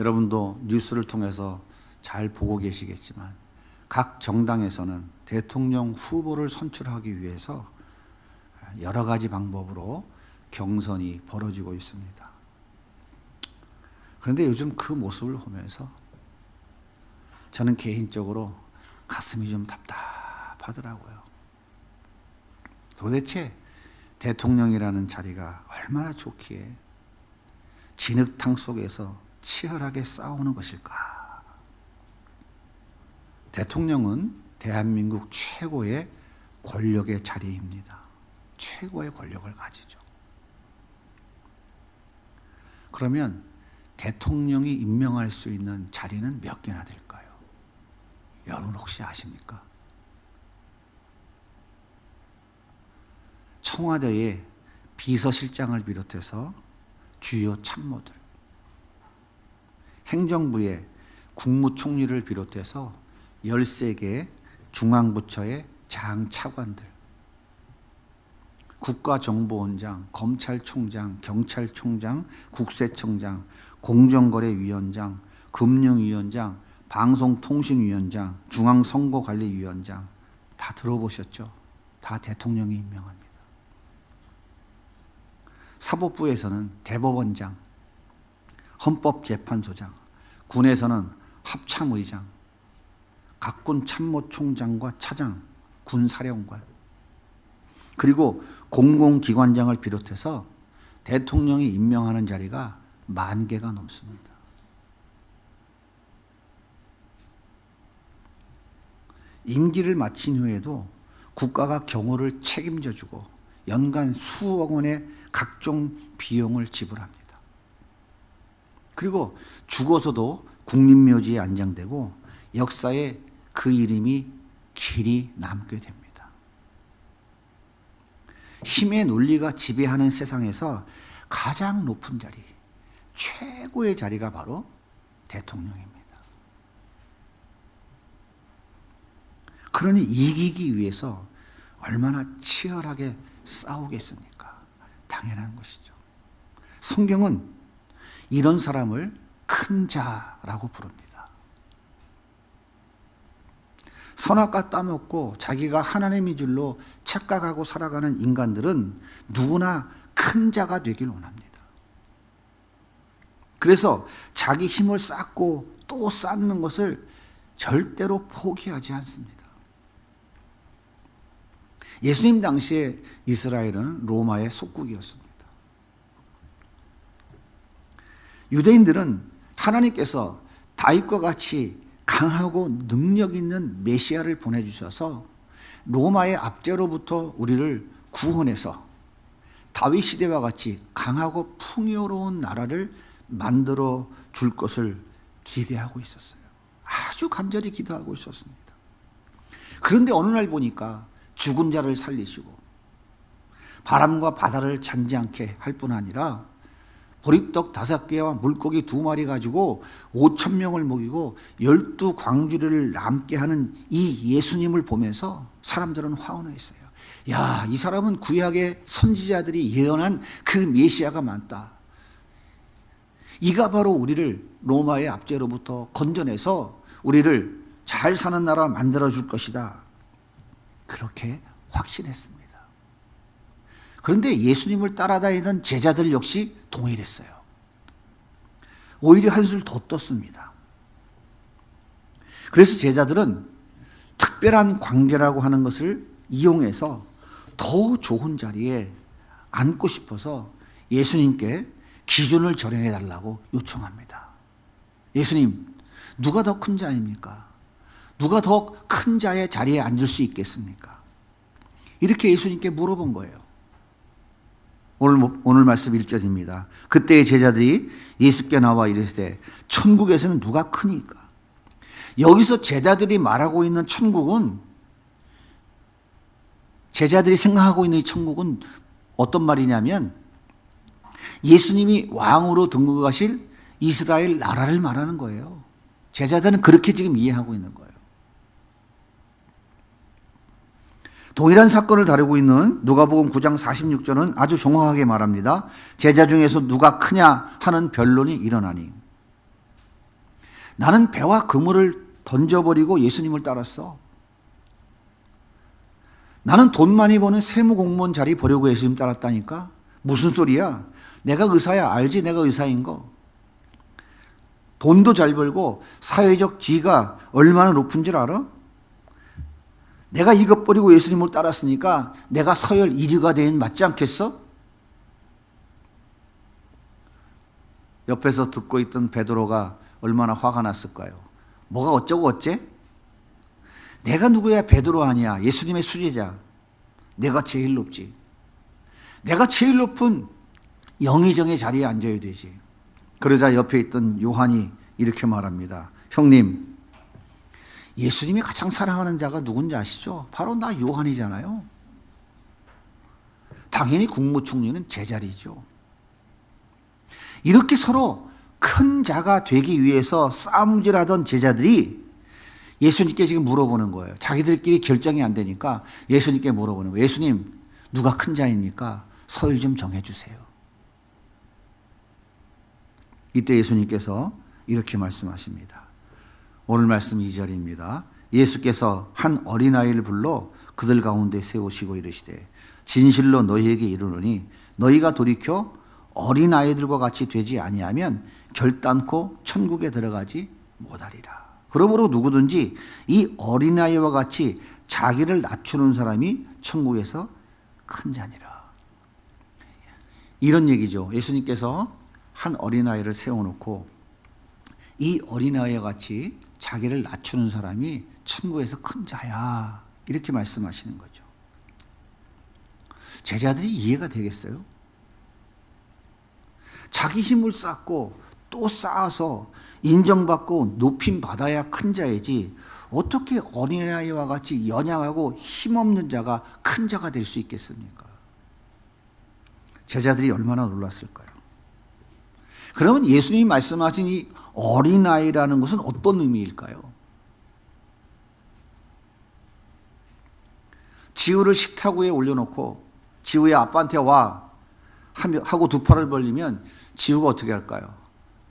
여러분도 뉴스를 통해서 잘 보고 계시겠지만 각 정당에서는 대통령 후보를 선출하기 위해서 여러 가지 방법으로 경선이 벌어지고 있습니다. 그런데 요즘 그 모습을 보면서 저는 개인적으로 가슴이 좀 답답하더라고요. 도대체 대통령이라는 자리가 얼마나 좋기에 진흙탕 속에서 치열하게 싸우는 것일까? 대통령은 대한민국 최고의 권력의 자리입니다. 최고의 권력을 가지죠. 그러면 대통령이 임명할 수 있는 자리는 몇 개나 될까요? 여러분 혹시 아십니까? 청와대의 비서실장을 비롯해서 주요 참모들, 행정부의 국무총리를 비롯해서 13개 중앙부처의 장차관들, 국가정보원장, 검찰총장, 경찰총장, 국세청장, 공정거래위원장, 금융위원장, 방송통신위원장, 중앙선거관리위원장 다 들어보셨죠? 다 대통령이 임명합니다. 사법부에서는 대법원장, 헌법재판소장, 군에서는 합참의장, 각군 참모총장과 차장, 군사령관, 그리고 공공기관장을 비롯해서 대통령이 임명하는 자리가 10,000개가 넘습니다. 임기를 마친 후에도 국가가 경호를 책임져주고 연간 수억 원의 각종 비용을 지불합니다. 그리고 죽어서도 국립묘지에 안장되고 역사에 그 이름이 길이 남게 됩니다. 힘의 논리가 지배하는 세상에서 가장 높은 자리, 최고의 자리가 바로 대통령입니다. 그러니 이기기 위해서 얼마나 치열하게 싸우겠습니까? 당연한 것이죠. 성경은 이런 사람을 큰 자라고 부릅니다. 선악과 따먹고 자기가 하나님인 줄로 착각하고 살아가는 인간들은 누구나 큰 자가 되길 원합니다. 그래서 자기 힘을 쌓고 또 쌓는 것을 절대로 포기하지 않습니다. 예수님 당시에 이스라엘은 로마의 속국이었습니다. 유대인들은 하나님께서 다윗과 같이 강하고 능력 있는 메시아를 보내주셔서 로마의 압제로부터 우리를 구원해서 다윗 시대와 같이 강하고 풍요로운 나라를 만들어 줄 것을 기대하고 있었어요. 아주 간절히 기도하고 있었습니다. 그런데 어느 날 보니까 죽은 자를 살리시고 바람과 바다를 잔지 않게 할 뿐 아니라 보리떡 5개와 물고기 2마리 가지고 5,000명을 먹이고 12광주리를 남게 하는 이 예수님을 보면서 사람들은 화원했어요. 야, 이 사람은 구약의 선지자들이 예언한 그 메시아가 맞다. 이가 바로 우리를 로마의 압제로부터 건져내서 우리를 잘 사는 나라 만들어줄 것이다. 그렇게 확신했습니다. 그런데 예수님을 따라다니던 제자들 역시 동일했어요. 오히려 한술 더 떴습니다. 그래서 제자들은 특별한 관계라고 하는 것을 이용해서 더 좋은 자리에 앉고 싶어서 예수님께 기준을 정해 달라고 요청합니다. 예수님, 누가 더 큰 자입니까? 누가 더 큰 자의 자리에 앉을 수 있겠습니까? 이렇게 예수님께 물어본 거예요. 오늘 말씀 1절입니다. 그때의 제자들이 예수께 나와 이르시되 천국에서는 누가 크니까? 여기서 제자들이 말하고 있는 천국은, 제자들이 생각하고 있는 이 천국은 어떤 말이냐면 예수님이 왕으로 등극하실 이스라엘 나라를 말하는 거예요. 제자들은 그렇게 지금 이해하고 있는 거예요. 동일한 사건을 다루고 있는 누가복음 9장 46절은 아주 정확하게 말합니다. 제자 중에서 누가 크냐 하는 변론이 일어나니 나는 배와 그물을 던져버리고 예수님을 따랐어. 나는 돈 많이 버는 세무공무원 자리 보려고 예수님 따랐다니까. 무슨 소리야? 내가 의사야. 알지? 내가 의사인 거. 돈도 잘 벌고 사회적 지위가 얼마나 높은 줄 알아? 내가 이것 버리고 예수님을 따랐으니까 내가 서열 1위가 된 맞지 않겠어? 옆에서 듣고 있던 베드로가 얼마나 화가 났을까요? 뭐가 어쩌고 어째? 내가 누구야? 베드로 아니야. 예수님의 수제자. 내가 제일 높지. 내가 제일 높은 영의정의 자리에 앉아야 되지. 그러자 옆에 있던 요한이 이렇게 말합니다. 형님, 예수님이 가장 사랑하는 자가 누군지 아시죠? 바로 나 요한이잖아요. 당연히 국무총리는 제 자리죠. 이렇게 서로 큰 자가 되기 위해서 싸움질하던 제자들이 예수님께 지금 물어보는 거예요. 자기들끼리 결정이 안 되니까 예수님께 물어보는 거예요. 예수님, 누가 큰 자입니까? 서열 좀 정해주세요. 이때 예수님께서 이렇게 말씀하십니다. 오늘 말씀 2절입니다. 예수께서 한 어린아이를 불러 그들 가운데 세우시고 이르시되 진실로 너희에게 이르노니 너희가 돌이켜 어린아이들과 같이 되지 아니하면 결단코 천국에 들어가지 못하리라. 그러므로 누구든지 이 어린아이와 같이 자기를 낮추는 사람이 천국에서 큰 자니라. 이런 얘기죠. 예수님께서 한 어린아이를 세워놓고 이 어린아이와 같이 자기를 낮추는 사람이 천국에서 큰 자야. 이렇게 말씀하시는 거죠. 제자들이 이해가 되겠어요? 자기 힘을 쌓고 또 쌓아서 인정받고 높임 받아야 큰 자이지 어떻게 어린아이와 같이 연약하고 힘없는 자가 큰 자가 될 수 있겠습니까? 제자들이 얼마나 놀랐을까요? 그러면 예수님이 말씀하신 이 어린아이라는 것은 어떤 의미일까요? 지우를 식탁 위에 올려놓고 지우의 아빠한테 와 하고 두 팔을 벌리면 지우가 어떻게 할까요?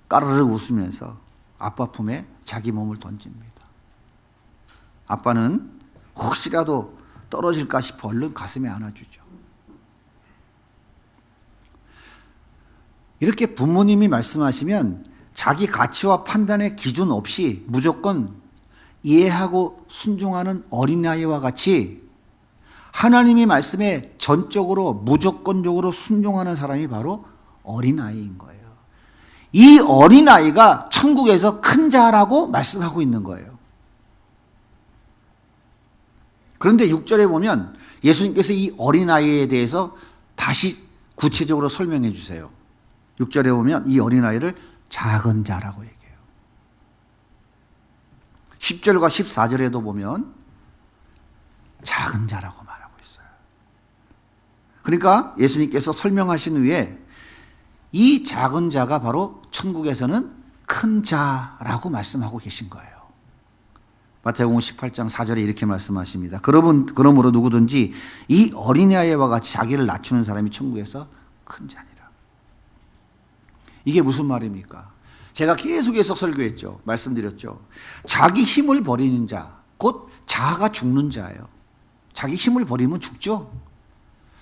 까르르 웃으면서 아빠 품에 자기 몸을 던집니다. 아빠는 혹시라도 떨어질까 싶어 얼른 가슴에 안아주죠. 이렇게 부모님이 말씀하시면 자기 가치와 판단의 기준 없이 무조건 이해하고 순종하는 어린아이와 같이 하나님의 말씀에 전적으로 무조건적으로 순종하는 사람이 바로 어린아이인 거예요. 이 어린아이가 천국에서 큰 자라고 말씀하고 있는 거예요. 그런데 6절에 보면 예수님께서 이 어린아이에 대해서 다시 구체적으로 설명해 주세요. 6절에 보면 이 어린아이를 작은 자라고 얘기해요. 10절과 14절에도 보면 작은 자라고 말하고 있어요. 그러니까 예수님께서 설명하신 후에 이 작은 자가 바로 천국에서는 큰 자라고 말씀하고 계신 거예요. 마태복음 18장 4절에 이렇게 말씀하십니다. 그러므로 누구든지 이 어린아이와 같이 자기를 낮추는 사람이 천국에서 큰 자니라. 이게 무슨 말입니까? 제가 계속해서 설교했죠. 말씀드렸죠. 자기 힘을 버리는 자, 곧 자아가 죽는 자예요. 자기 힘을 버리면 죽죠.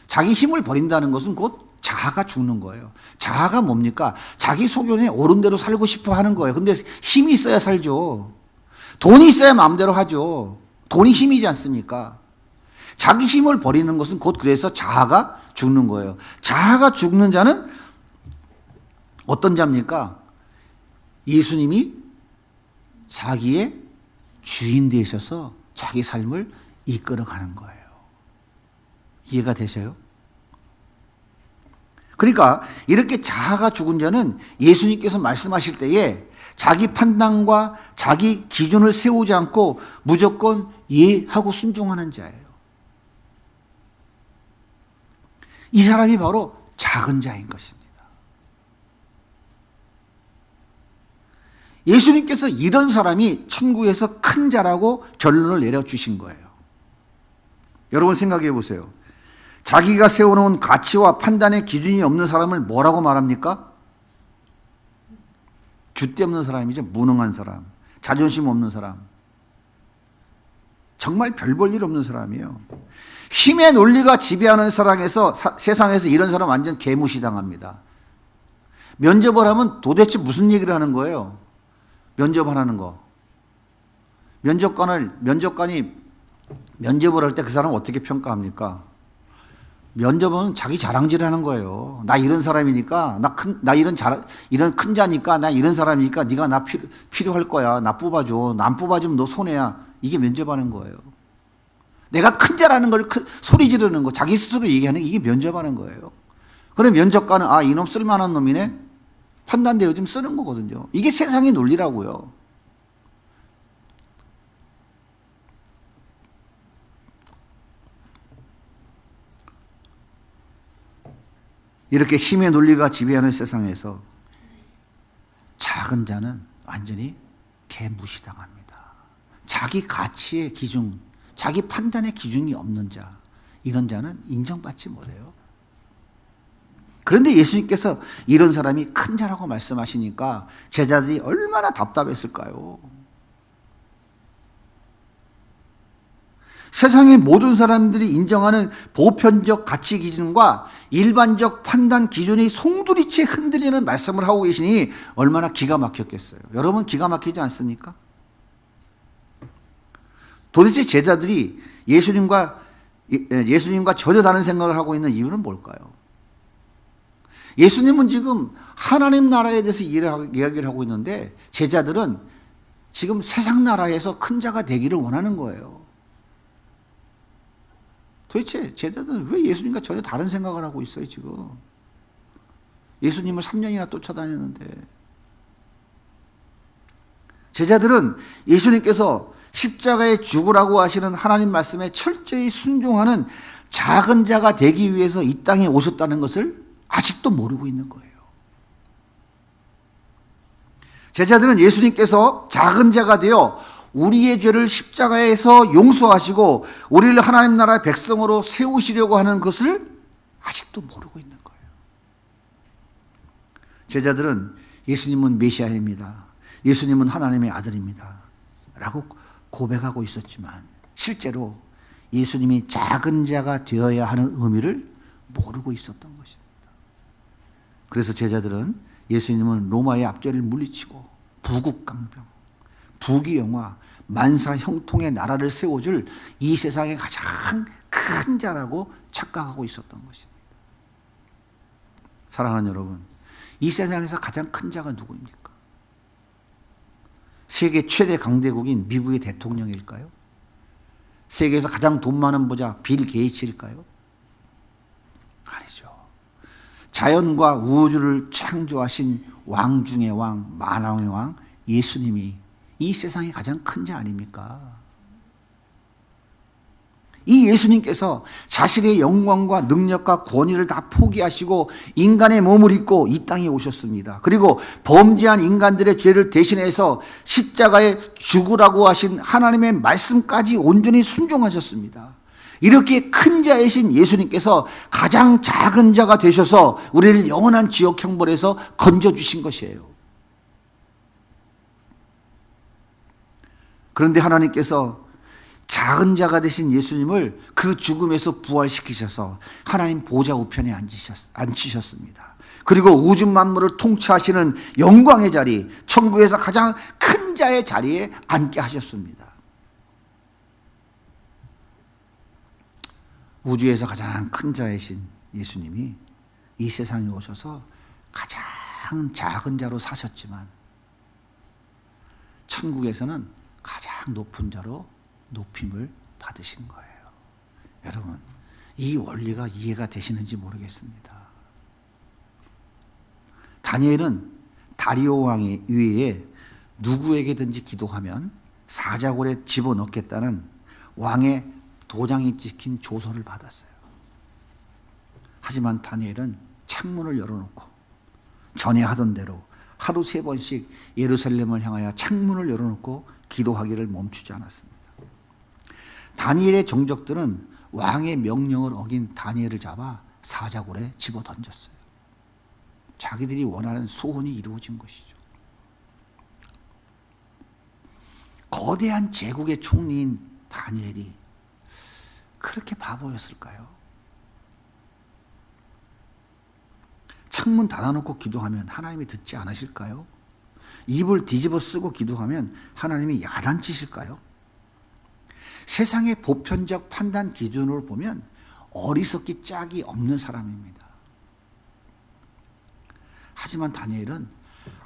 자기 힘을 버린다는 것은 곧 자아가 죽는 거예요. 자아가 뭡니까? 자기 소견에 옳은 대로 살고 싶어 하는 거예요. 근데 힘이 있어야 살죠. 돈이 있어야 마음대로 하죠. 돈이 힘이지 않습니까? 자기 힘을 버리는 것은 곧 그래서 자아가 죽는 거예요. 자아가 죽는 자는 어떤 자입니까? 예수님이 자기의 주인 되셔서 자기 삶을 이끌어가는 거예요. 이해가 되세요? 그러니까 이렇게 자아가 죽은 자는 예수님께서 말씀하실 때에 자기 판단과 자기 기준을 세우지 않고 무조건 이해하고 순종하는 자예요. 이 사람이 바로 작은 자인 것입니다. 예수님께서 이런 사람이 천국에서 큰 자라고 결론을 내려주신 거예요. 여러분 생각해 보세요. 자기가 세워놓은 가치와 판단의 기준이 없는 사람을 뭐라고 말합니까? 줏대 없는 사람이죠. 무능한 사람. 자존심 없는 사람. 정말 별 볼 일 없는 사람이에요. 힘의 논리가 지배하는 세상에서 이런 사람 완전 개무시당합니다. 면접을 하면 도대체 무슨 얘기를 하는 거예요? 면접하라는 거. 면접관이 면접을 할 때 그 사람 어떻게 평가합니까? 면접은 자기 자랑질 하는 거예요. 나 이런 사람이니까, 나 이런 큰 자니까, 나 이런 사람이니까 네가 나 필요할 거야. 나 뽑아줘. 나 안 뽑아주면 너 손해야. 이게 면접하는 거예요. 내가 큰 자라는 걸 소리 지르는 거, 자기 스스로 얘기하는 게 이게 면접하는 거예요. 그럼 면접관은 이놈 쓸만한 놈이네? 판단되어 좀 쓰는 거거든요. 이게 세상의 논리라고요. 이렇게 힘의 논리가 지배하는 세상에서 작은 자는 완전히 개무시당합니다. 자기 가치의 기준, 자기 판단의 기준이 없는 자, 이런 자는 인정받지 못해요. 그런데 예수님께서 이런 사람이 큰 자라고 말씀하시니까 제자들이 얼마나 답답했을까요? 세상의 모든 사람들이 인정하는 보편적 가치 기준과 일반적 판단 기준이 송두리째 흔들리는 말씀을 하고 계시니 얼마나 기가 막혔겠어요. 여러분 기가 막히지 않습니까? 도대체 제자들이 예수님과 전혀 다른 생각을 하고 있는 이유는 뭘까요? 예수님은 지금 하나님 나라에 대해서 이야기를 하고 있는데 제자들은 지금 세상 나라에서 큰 자가 되기를 원하는 거예요. 도대체 제자들은 왜 예수님과 전혀 다른 생각을 하고 있어요, 지금? 예수님을 3년이나 쫓아다녔는데. 제자들은 예수님께서 십자가에 죽으라고 하시는 하나님 말씀에 철저히 순종하는 작은 자가 되기 위해서 이 땅에 오셨다는 것을 아직도 모르고 있는 거예요. 제자들은 예수님께서 작은 자가 되어 우리의 죄를 십자가에서 용서하시고 우리를 하나님 나라의 백성으로 세우시려고 하는 것을 아직도 모르고 있는 거예요. 제자들은 예수님은 메시아입니다. 예수님은 하나님의 아들입니다. 라고 고백하고 있었지만 실제로 예수님이 작은 자가 되어야 하는 의미를 모르고 있었던 것입니다. 그래서 제자들은 예수님은 로마의 압제를 물리치고 부국강병, 부귀영화, 만사형통의 나라를 세워줄 이 세상의 가장 큰 자라고 착각하고 있었던 것입니다. 사랑하는 여러분, 이 세상에서 가장 큰 자가 누구입니까? 세계 최대 강대국인 미국의 대통령일까요? 세계에서 가장 돈 많은 부자 빌 게이츠일까요? 아니죠. 자연과 우주를 창조하신 왕 중의 왕, 만왕의 왕 예수님이 이 세상의 가장 큰 자 아닙니까? 이 예수님께서 자신의 영광과 능력과 권위를 다 포기하시고 인간의 몸을 입고 이 땅에 오셨습니다. 그리고 범죄한 인간들의 죄를 대신해서 십자가에 죽으라고 하신 하나님의 말씀까지 온전히 순종하셨습니다. 이렇게 큰 자이신 예수님께서 가장 작은 자가 되셔서 우리를 영원한 지옥 형벌에서 건져주신 것이에요. 그런데 하나님께서 작은 자가 되신 예수님을 그 죽음에서 부활시키셔서 하나님 보좌 우편에 앉히셨습니다. 그리고 우주 만물을 통치하시는 영광의 자리, 천국에서 가장 큰 자의 자리에 앉게 하셨습니다. 우주에서 가장 큰 자이신 예수님이 이 세상에 오셔서 가장 작은 자로 사셨지만 천국에서는 가장 높은 자로 높임을 받으신 거예요. 여러분, 이 원리가 이해가 되시는지 모르겠습니다. 다니엘은 다리오 왕의 위에 누구에게든지 기도하면 사자굴에 집어넣겠다는 왕의 도장이 찍힌 조서를 받았어요. 하지만 다니엘은 창문을 열어놓고 전에 하던 대로 하루 3번씩 예루살렘을 향하여 창문을 열어놓고 기도하기를 멈추지 않았습니다. 다니엘의 정적들은 왕의 명령을 어긴 다니엘을 잡아 사자굴에 집어 던졌어요. 자기들이 원하는 소원이 이루어진 것이죠. 거대한 제국의 총리인 다니엘이 그렇게 바보였을까요? 창문 닫아놓고 기도하면 하나님이 듣지 않으실까요? 입을 뒤집어 쓰고 기도하면 하나님이 야단치실까요? 세상의 보편적 판단 기준으로 보면 어리석기 짝이 없는 사람입니다. 하지만 다니엘은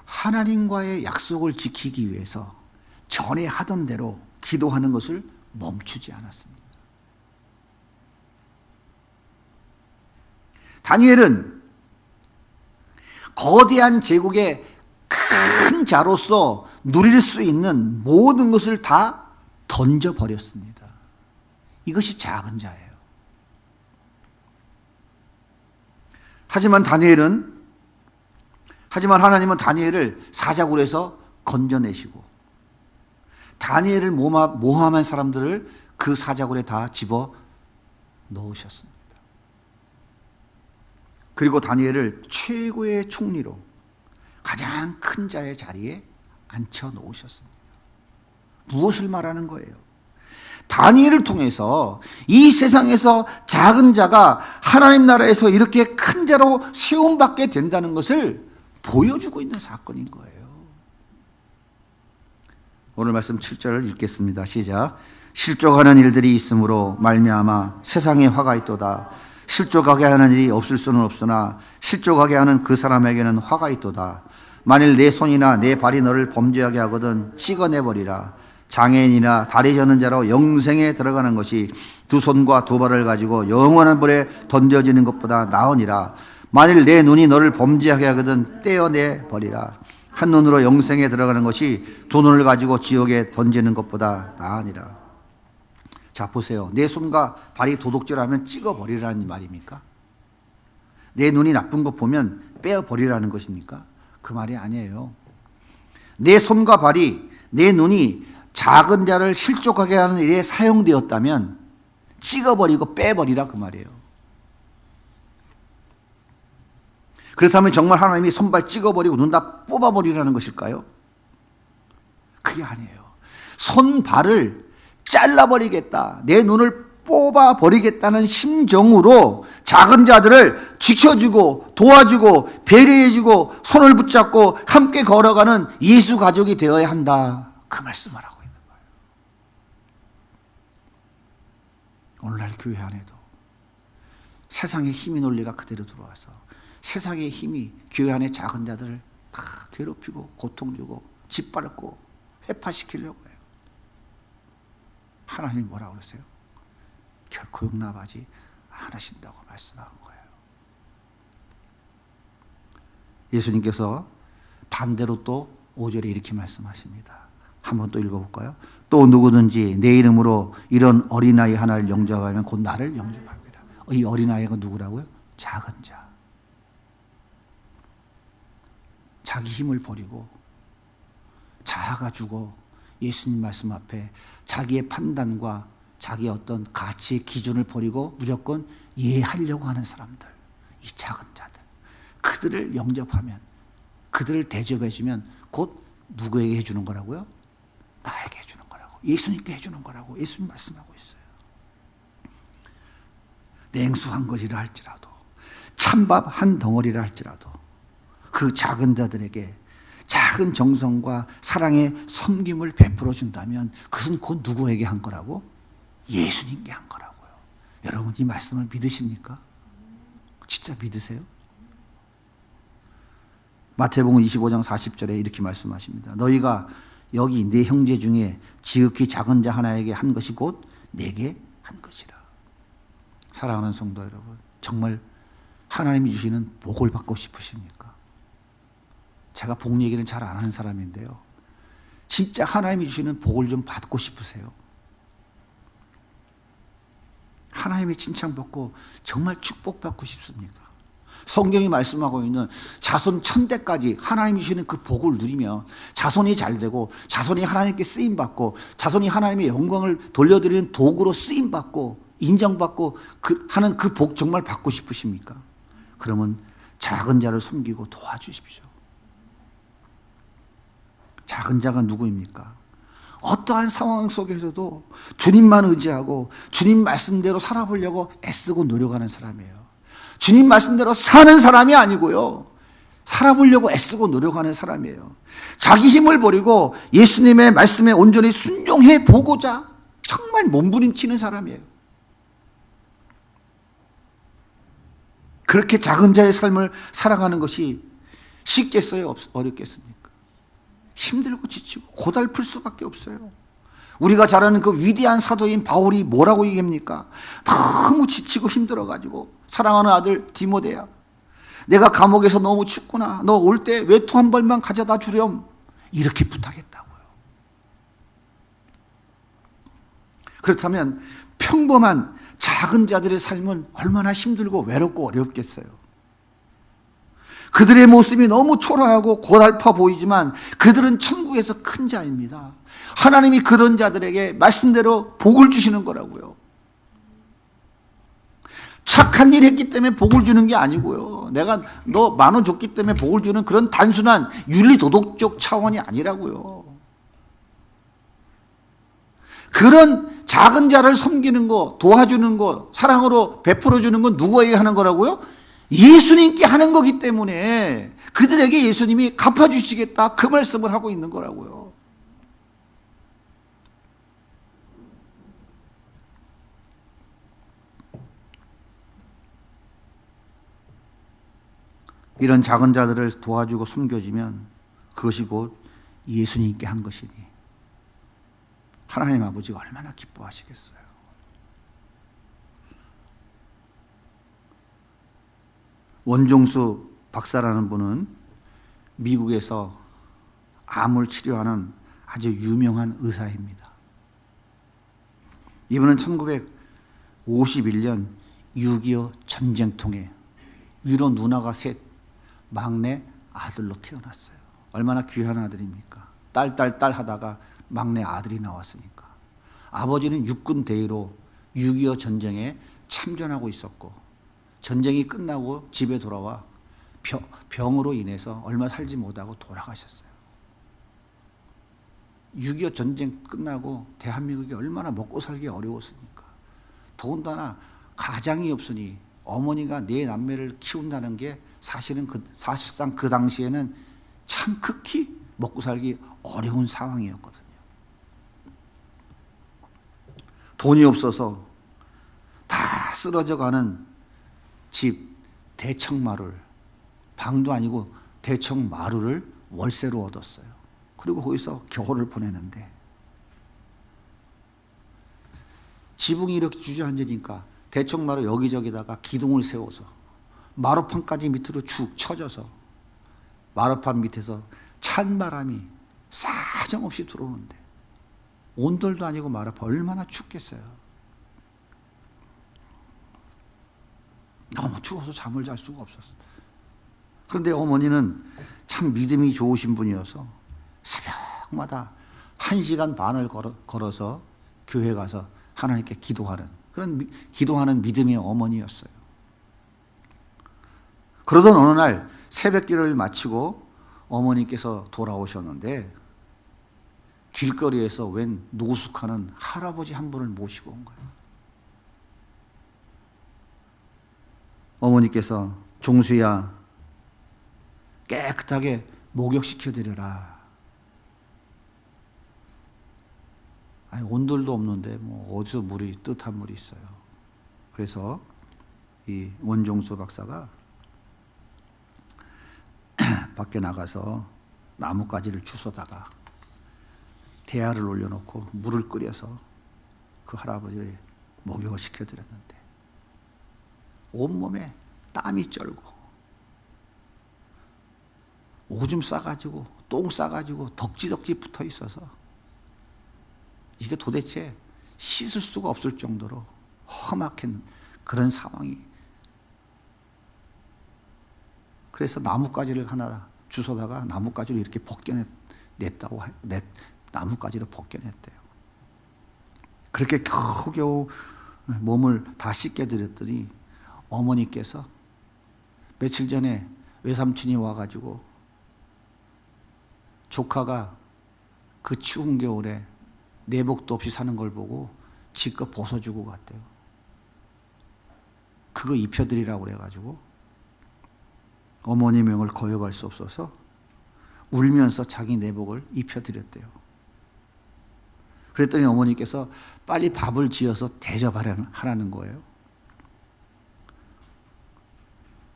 하나님과의 약속을 지키기 위해서 전에 하던 대로 기도하는 것을 멈추지 않았습니다. 다니엘은 거대한 제국의 큰 자로서 누릴 수 있는 모든 것을 다 던져버렸습니다. 이것이 작은 자예요. 하지만 하나님은 다니엘을 사자굴에서 건져내시고 다니엘을 모함한 사람들을 그 사자굴에 다 집어 넣으셨습니다. 그리고 다니엘을 최고의 총리로 가장 큰 자의 자리에 앉혀 놓으셨습니다. 무엇을 말하는 거예요? 다니엘을 통해서 이 세상에서 작은 자가 하나님 나라에서 이렇게 큰 자로 세움받게 된다는 것을 보여주고 있는 사건인 거예요. 오늘 말씀 7절을 읽겠습니다. 시작. 실족하는 일들이 있으므로 말미암아 세상에 화가 있도다. 실족하게 하는 일이 없을 수는 없으나 실족하게 하는 그 사람에게는 화가 있도다. 만일 내 손이나 내 발이 너를 범죄하게 하거든 찍어내버리라. 장애인이나 다리 저는 자로 영생에 들어가는 것이 두 손과 두 발을 가지고 영원한 불에 던져지는 것보다 나으니라. 만일 내 눈이 너를 범죄하게 하거든 떼어내버리라. 한 눈으로 영생에 들어가는 것이 두 눈을 가지고 지옥에 던지는 것보다 나으니라. 자, 보세요. 내 손과 발이 도둑질하면 찍어버리라는 말입니까? 내 눈이 나쁜 것 보면 빼어버리라는 것입니까? 그 말이 아니에요. 내 손과 발이, 내 눈이 작은 자를 실족하게 하는 일에 사용되었다면 찍어버리고 빼버리라 그 말이에요. 그렇다면 정말 하나님이 손발 찍어버리고 눈 다 뽑아버리라는 것일까요? 그게 아니에요. 손발을 잘라버리겠다, 내 눈을 뽑아버리겠다는 심정으로 작은 자들을 지켜주고 도와주고 배려해주고 손을 붙잡고 함께 걸어가는 예수 가족이 되어야 한다, 그 말씀을 하고 있는 거예요. 오늘날 교회 안에도 세상의 힘의 논리가 그대로 들어와서 세상의 힘이 교회 안에 작은 자들을 다 괴롭히고 고통주고 짓밟고 회파시키려고 해요. 하나님이 뭐라고 그러세요? 결코 용납하지 않으신다고 말씀한 거예요. 예수님께서 반대로 또 5절에 이렇게 말씀하십니다. 한번 또 읽어볼까요? 또 누구든지 내 이름으로 이런 어린아이 하나를 영접하면 곧 나를 영접합니다. 이 어린아이가 누구라고요? 작은 자. 자기 힘을 버리고 작아지고 예수님 말씀 앞에 자기의 판단과 자기의 어떤 가치의 기준을 버리고 무조건 이해하려고 하는 사람들, 이 작은 자들, 그들을 영접하면, 그들을 대접해주면 곧 누구에게 해주는 거라고요? 나에게 해주는 거라고, 예수님께 해주는 거라고 예수님 말씀하고 있어요. 냉수 한 거지라 할지라도, 찬밥 한 덩어리라 할지라도 그 작은 자들에게 작은 정성과 사랑의 섬김을 베풀어 준다면 그것은 곧 누구에게 한 거라고? 예수님께 한 거라고요. 여러분 이 말씀을 믿으십니까? 진짜 믿으세요? 마태복음 25장 40절에 이렇게 말씀하십니다. 너희가 여기 내 형제 중에 지극히 작은 자 하나에게 한 것이 곧 내게 한 것이라. 사랑하는 성도 여러분, 정말 하나님이 주시는 복을 받고 싶으십니까? 제가 복 얘기는 잘 안 하는 사람인데요, 진짜 하나님이 주시는 복을 좀 받고 싶으세요? 하나님의 칭찬받고 정말 축복받고 싶습니까? 성경이 말씀하고 있는 자손 1000대까지 하나님이 주시는 그 복을 누리며 자손이 잘되고 자손이 하나님께 쓰임받고 자손이 하나님의 영광을 돌려드리는 도구로 쓰임받고 인정받고 하는 그 복 정말 받고 싶으십니까? 그러면 작은 자를 섬기고 도와주십시오. 작은 자가 누구입니까? 어떠한 상황 속에서도 주님만 의지하고 주님 말씀대로 살아보려고 애쓰고 노력하는 사람이에요. 주님 말씀대로 사는 사람이 아니고요, 살아보려고 애쓰고 노력하는 사람이에요. 자기 힘을 버리고 예수님의 말씀에 온전히 순종해 보고자 정말 몸부림치는 사람이에요. 그렇게 작은 자의 삶을 살아가는 것이 쉽겠어요? 어렵겠습니까? 힘들고 지치고 고달플 수밖에 없어요. 우리가 잘 아는 그 위대한 사도인 바울이 뭐라고 얘기합니까? 너무 지치고 힘들어가지고 사랑하는 아들 디모데야, 내가 감옥에서 너무 춥구나. 너 올 때 외투 한 벌만 가져다 주렴. 이렇게 부탁했다고요. 그렇다면 평범한 작은 자들의 삶은 얼마나 힘들고 외롭고 어렵겠어요. 그들의 모습이 너무 초라하고 고달파 보이지만 그들은 천국에서 큰 자입니다. 하나님이 그런 자들에게 말씀대로 복을 주시는 거라고요. 착한 일 했기 때문에 복을 주는 게 아니고요, 내가 너 10,000원 줬기 때문에 복을 주는 그런 단순한 윤리도덕적 차원이 아니라고요. 그런 작은 자를 섬기는 거, 도와주는 거, 사랑으로 베풀어주는 건 누구에게 하는 거라고요? 예수님께 하는 거기 때문에 그들에게 예수님이 갚아주시겠다, 그 말씀을 하고 있는 거라고요. 이런 작은 자들을 도와주고 섬겨주면 그것이 곧 예수님께 한 것이니 하나님 아버지가 얼마나 기뻐하시겠어요. 원종수 박사라는 분은 미국에서 암을 치료하는 아주 유명한 의사입니다. 이분은 1951년 6.25 전쟁통에 위로 누나가 셋, 막내 아들로 태어났어요. 얼마나 귀한 아들입니까? 딸 하다가 막내 아들이 나왔으니까. 아버지는 육군 대위로 6.25 전쟁에 참전하고 있었고 전쟁이 끝나고 집에 돌아와 병으로 인해서 얼마 살지 못하고 돌아가셨어요. 6.25 전쟁 끝나고 대한민국이 얼마나 먹고 살기 어려웠습니까? 더군다나 가장이 없으니 어머니가 네 남매를 키운다는 게 사실상 그 당시에는 참 극히 먹고 살기 어려운 상황이었거든요. 돈이 없어서 다 쓰러져가는 집 대청마루를, 방도 아니고 대청마루를 월세로 얻었어요. 그리고 거기서 겨울을 보내는데 지붕이 이렇게 주저앉으니까 대청마루 여기저기다가 기둥을 세워서 마루판까지 밑으로 축 쳐져서 마루판 밑에서 찬바람이 사정없이 들어오는데 온돌도 아니고 마루판 얼마나 춥겠어요. 너무 추워서 잠을 잘 수가 없었어요. 그런데 어머니는 참 믿음이 좋으신 분이어서 새벽마다 1시간 반을 걸어서 교회 가서 하나님께 기도하는 그런 기도하는 믿음의 어머니였어요. 그러던 어느 날 새벽기를 마치고 어머니께서 돌아오셨는데 길거리에서 웬 노숙하는 할아버지 한 분을 모시고 온 거예요. 어머니께서 종수야 깨끗하게 목욕시켜드려라. 아니 온돌도 없는데 뭐 어디서 뜨뜻한 물이 있어요. 그래서 이 원종수 박사가 밖에 나가서 나뭇가지를 주워다가 대야를 올려놓고 물을 끓여서 그 할아버지를 목욕을 시켜드렸는데 온몸에 땀이 쩔고 오줌 싸가지고 똥 싸가지고 덕지덕지 붙어 있어서 이게 도대체 씻을 수가 없을 정도로 험악한 그런 상황이. 그래서 나뭇가지를 하나 주워다가 나뭇가지를 이렇게 벗겨냈다고 나뭇가지를 벗겨냈대요. 그렇게 겨우겨우 몸을 다 씻겨드렸더니 어머니께서 며칠 전에 외삼촌이 와가지고 조카가 그 추운 겨울에 내복도 없이 사는 걸 보고 지껏 벗어주고 갔대요. 그거 입혀드리라고 그래가지고 어머니 명을 거역할 수 없어서 울면서 자기 내복을 입혀드렸대요. 그랬더니 어머니께서 빨리 밥을 지어서 대접하라는 거예요.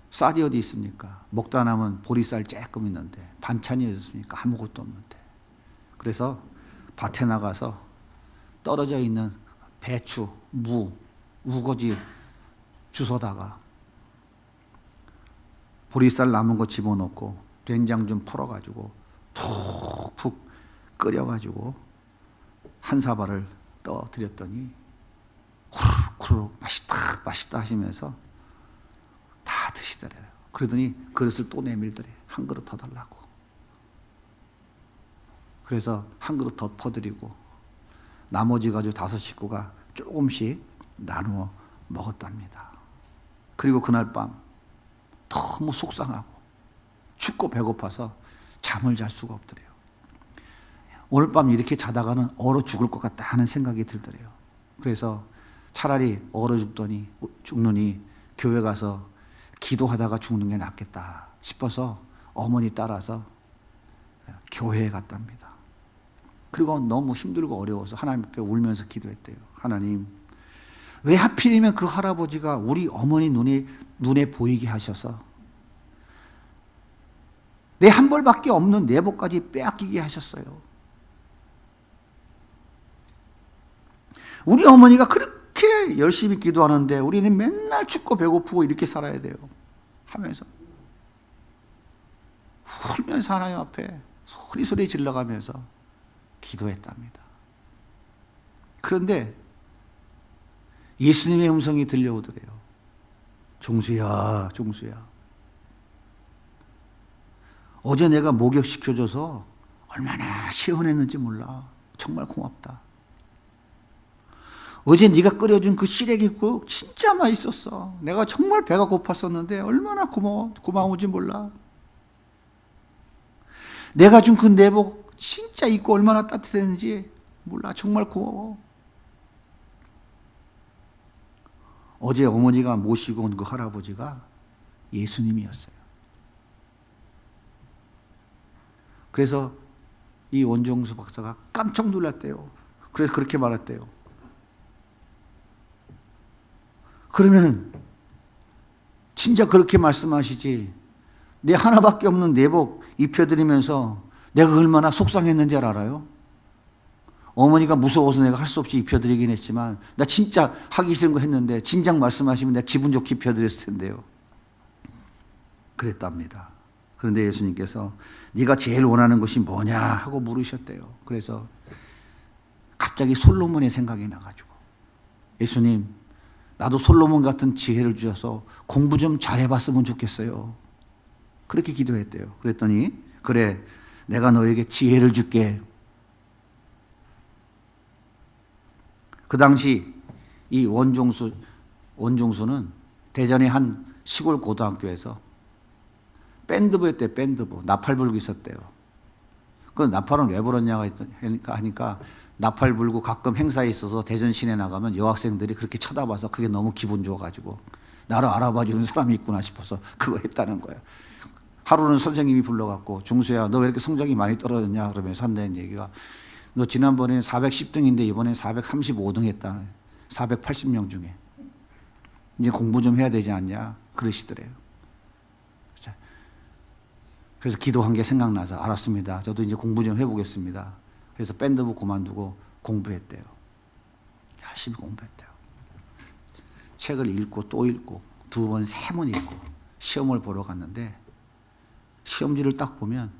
쌀이 어디 있습니까? 먹다 남은 보리쌀 조금 있는데 반찬이 어디 있습니까? 아무것도 없는데. 그래서 밭에 나가서 떨어져 있는 배추, 무, 우거지 주워다가 보리쌀 남은 거 집어넣고 된장 좀 풀어가지고 푹푹 끓여가지고 한 사발을 떠드렸더니 후루룩 맛있다 하시면서 다 드시더래요. 그러더니 그릇을 또 내밀더래. 한 그릇 더 달라고. 그래서 한 그릇 더 퍼드리고 나머지 가지고 5 식구가 조금씩 나누어 먹었답니다. 그리고 그날 밤 너무 속상하고 춥고 배고파서 잠을 잘 수가 없더래요. 오늘 밤 이렇게 자다가는 얼어 죽을 것 같다 하는 생각이 들더래요. 그래서 차라리 얼어 죽느니 교회 가서 기도하다가 죽는 게 낫겠다 싶어서 어머니 따라서 교회에 갔답니다. 그리고 너무 힘들고 어려워서 하나님 앞에 울면서 기도했대요. 하나님, 왜 하필이면 그 할아버지가 우리 어머니 눈에 보이게 하셔서 내 한 벌밖에 없는 내복까지 빼앗기게 하셨어요. 우리 어머니가 그렇게 열심히 기도하는데 우리는 맨날 춥고 배고프고 이렇게 살아야 돼요 하면서 울면서 하나님 앞에 소리 질러가면서 기도했답니다. 그런데 예수님의 음성이 들려오더래요. 종수야, 어제 내가 목욕시켜줘서 얼마나 시원했는지 몰라. 정말 고맙다. 어제 네가 끓여준 그 시래기국 진짜 맛있었어. 내가 정말 배가 고팠었는데 얼마나 고마운지 몰라. 내가 준 그 내복 진짜 입고 얼마나 따뜻했는지 몰라. 정말 고마워. 어제 어머니가 모시고 온 그 할아버지가 예수님이었어요. 그래서 이 원종수 박사가 깜짝 놀랐대요. 그래서 그렇게 말했대요. 그러면 진짜 그렇게 말씀하시지. 내 하나밖에 없는 내복 입혀드리면서 내가 얼마나 속상했는지 알아요? 어머니가 무서워서 내가 할 수 없이 입혀드리긴 했지만 나 진짜 하기 싫은 거 했는데 진작 말씀하시면 내가 기분 좋게 입혀드렸을 텐데요. 그랬답니다. 그런데 예수님께서 네가 제일 원하는 것이 뭐냐 하고 물으셨대요. 그래서 갑자기 솔로몬의 생각이 나가지고 예수님, 나도 솔로몬 같은 지혜를 주셔서 공부 좀 잘해봤으면 좋겠어요. 그렇게 기도했대요. 그랬더니 그래, 내가 너에게 지혜를 줄게. 그 당시 이 원종수는 대전의 한 시골 고등학교에서 밴드부였대요. 밴드부. 나팔 불고 있었대요. 그 나팔은 왜 불었냐 하니까 나팔 불고 가끔 행사에 있어서 대전 시내 나가면 여학생들이 그렇게 쳐다봐서 그게 너무 기분 좋아가지고 나를 알아봐 주는 사람이 있구나 싶어서 그거 했다는 거예요. 하루는 선생님이 불러갖고 종수야, 너 왜 이렇게 성적이 많이 떨어졌냐 그러면서 한다는 얘기가, 너 지난번에는 410등인데 이번엔 435등 했다. 480명 중에. 이제 공부 좀 해야 되지 않냐 그러시더래요. 그래서 기도한 게 생각나서 알았습니다. 저도 이제 공부 좀 해보겠습니다. 그래서 밴드부 그만두고 공부했대요. 열심히 공부했대요. 책을 읽고 또 읽고 2번, 3번 읽고 시험을 보러 갔는데 시험지를 딱 보면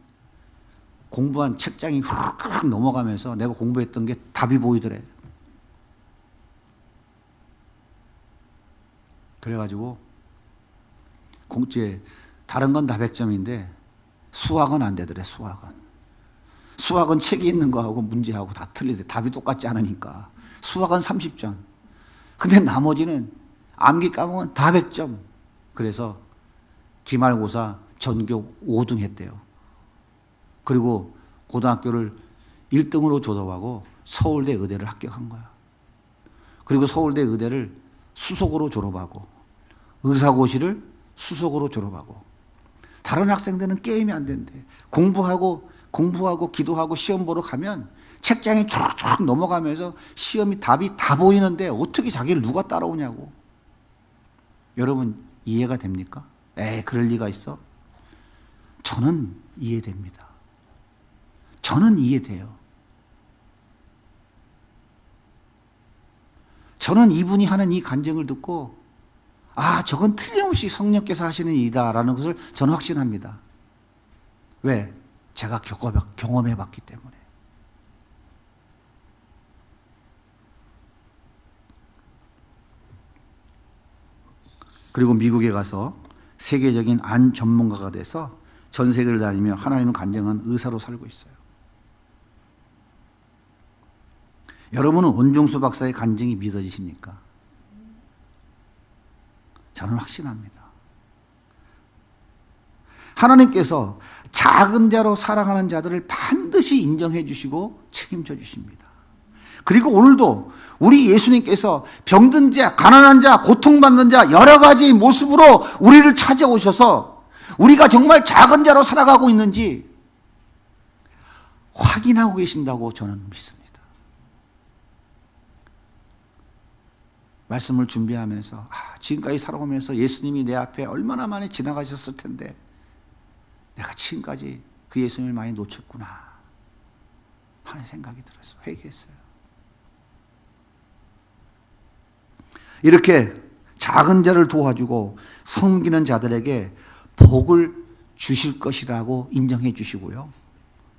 공부한 책장이 훅 넘어가면서 내가 공부했던 게 답이 보이더래. 그래가지고 다른 건 다 100점인데 수학은 안 되더래. 수학은 책이 있는 거하고 문제하고 다 틀리대. 답이 똑같지 않으니까. 수학은 30점. 근데 나머지는 암기 과목은 다 100점. 그래서 기말고사 전교 5등 했대요. 그리고 고등학교를 1등으로 졸업하고 서울대 의대를 합격한 거야. 그리고 서울대 의대를 수석으로 졸업하고 의사고시를 수석으로 졸업하고 다른 학생들은 게임이 안 된대. 공부하고 기도하고 시험 보러 가면 책장에 쫙쫙 넘어가면서 시험이 답이 다 보이는데 어떻게 자기를 누가 따라오냐고. 여러분 이해가 됩니까? 그럴 리가 있어? 저는 이해됩니다. 저는 이해돼요. 저는 이분이 하는 이 간증을 듣고 저건 틀림없이 성령께서 하시는 일이다라는 것을 저는 확신합니다. 왜? 제가 경험해 봤기 때문에. 그리고 미국에 가서 세계적인 안 전문가가 돼서 전 세계를 다니며 하나님을 간증한 의사로 살고 있어요. 여러분은 원종수 박사의 간증이 믿어지십니까? 저는 확신합니다. 하나님께서 작은 자로 사랑하는 자들을 반드시 인정해 주시고 책임져 주십니다. 그리고 오늘도 우리 예수님께서 병든 자, 가난한 자, 고통받는 자 여러 가지 모습으로 우리를 찾아오셔서 우리가 정말 작은 자로 살아가고 있는지 확인하고 계신다고 저는 믿습니다. 말씀을 준비하면서 지금까지 살아오면서 예수님이 내 앞에 얼마나 많이 지나가셨을 텐데 내가 지금까지 그 예수님을 많이 놓쳤구나 하는 생각이 들었어요. 회개했어요. 이렇게 작은 자를 도와주고 섬기는 자들에게 복을 주실 것이라고 인정해 주시고요.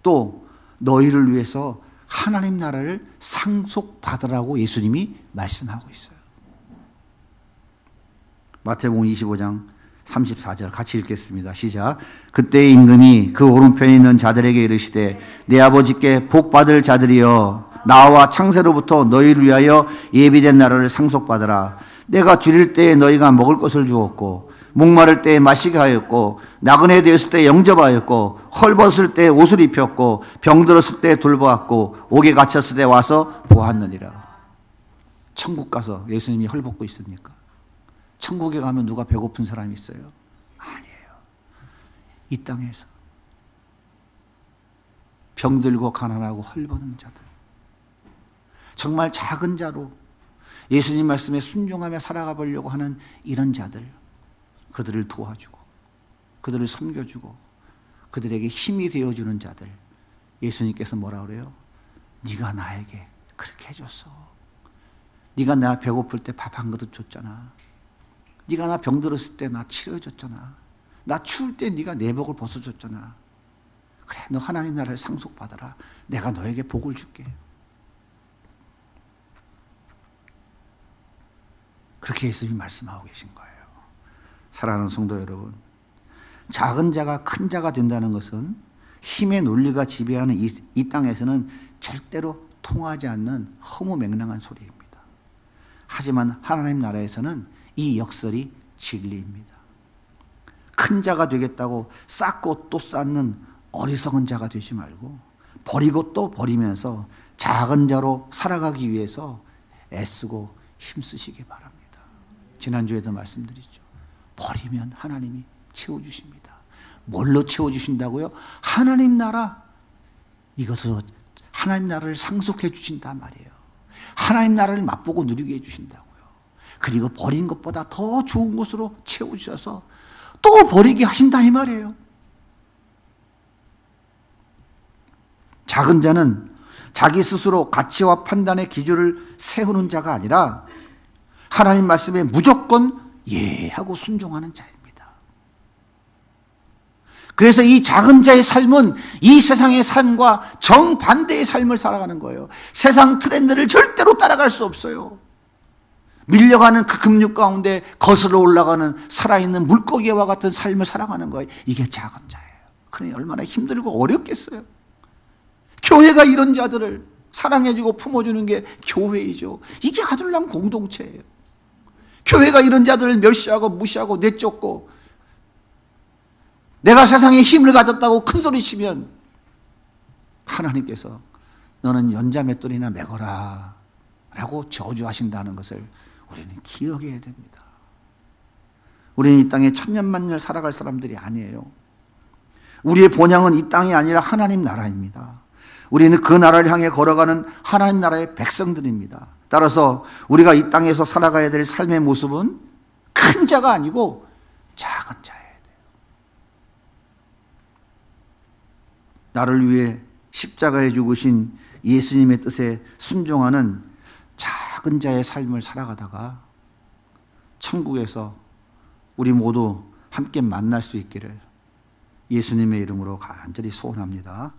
또 너희를 위해서 하나님 나라를 상속받으라고 예수님이 말씀하고 있어요. 마태복음 25장 34절 같이 읽겠습니다. 시작. 그때의 임금이 그 오른편에 있는 자들에게 이르시되 내 아버지께 복받을 자들이여 나와 창세로부터 너희를 위하여 예비된 나라를 상속받으라. 내가 줄일 때에 너희가 먹을 것을 주었고 목마를 때에 마시게 하였고 나그네 되었을 때 영접하였고 헐벗을 때 옷을 입혔고 병들었을 때 돌보았고 옥에 갇혔을 때 와서 보았느니라. 천국 가서 예수님이 헐벗고 있습니까? 천국에 가면 누가 배고픈 사람이 있어요? 아니에요. 이 땅에서 병들고 가난하고 헐벗은 자들, 정말 작은 자로 예수님 말씀에 순종하며 살아가 보려고 하는 이런 자들, 그들을 도와주고 그들을 섬겨주고 그들에게 힘이 되어주는 자들, 예수님께서 뭐라 그래요? 네가 나에게 그렇게 해줬어. 네가 나 배고플 때 밥 한 그릇 줬잖아. 네가 나 병들었을 때 나 치료해줬잖아. 나 추울 때 네가 내 복을 벗어줬잖아. 그래, 너 하나님 나라를 상속받아라. 내가 너에게 복을 줄게. 그렇게 예수님이 말씀하고 계신 거예요. 사랑하는 성도 여러분, 작은 자가 큰 자가 된다는 것은 힘의 논리가 지배하는 이 땅에서는 절대로 통하지 않는 허무맹랑한 소리입니다. 하지만 하나님 나라에서는 이 역설이 진리입니다. 큰 자가 되겠다고 쌓고 또 쌓는 어리석은 자가 되지 말고 버리고 또 버리면서 작은 자로 살아가기 위해서 애쓰고 힘쓰시기 바랍니다. 지난주에도 말씀드렸죠. 버리면 하나님이 채워주십니다. 뭘로 채워주신다고요? 하나님 나라, 이것으로 하나님 나라를 상속해 주신단 말이에요. 하나님 나라를 맛보고 누리게 해주신다고요. 그리고 버린 것보다 더 좋은 것으로 채워주셔서 또 버리게 하신다 이 말이에요. 작은 자는 자기 스스로 가치와 판단의 기준을 세우는 자가 아니라 하나님 말씀에 무조건 예하고 순종하는 자입니다. 그래서 이 작은 자의 삶은 이 세상의 삶과 정반대의 삶을 살아가는 거예요. 세상 트렌드를 절대로 따라갈 수 없어요. 밀려가는 그 급류 가운데 거슬러 올라가는 살아있는 물고기와 같은 삶을 살아가는 거예요. 이게 작은 자예요. 그러니 얼마나 힘들고 어렵겠어요. 교회가 이런 자들을 사랑해주고 품어주는 게 교회이죠. 이게 아둘람 공동체예요. 교회가 이런 자들을 멸시하고 무시하고 내쫓고 내가 세상에 힘을 가졌다고 큰 소리 치면 하나님께서 너는 연자맷돌이나 매거라 라고 저주하신다는 것을 우리는 기억해야 됩니다. 우리는 이 땅에 천년만년 살아갈 사람들이 아니에요. 우리의 본향은 이 땅이 아니라 하나님 나라입니다. 우리는 그 나라를 향해 걸어가는 하나님 나라의 백성들입니다. 따라서 우리가 이 땅에서 살아가야 될 삶의 모습은 큰 자가 아니고 작은 자예요. 나를 위해 십자가에 죽으신 예수님의 뜻에 순종하는 작은 자의 삶을 살아가다가 천국에서 우리 모두 함께 만날 수 있기를 예수님의 이름으로 간절히 소원합니다.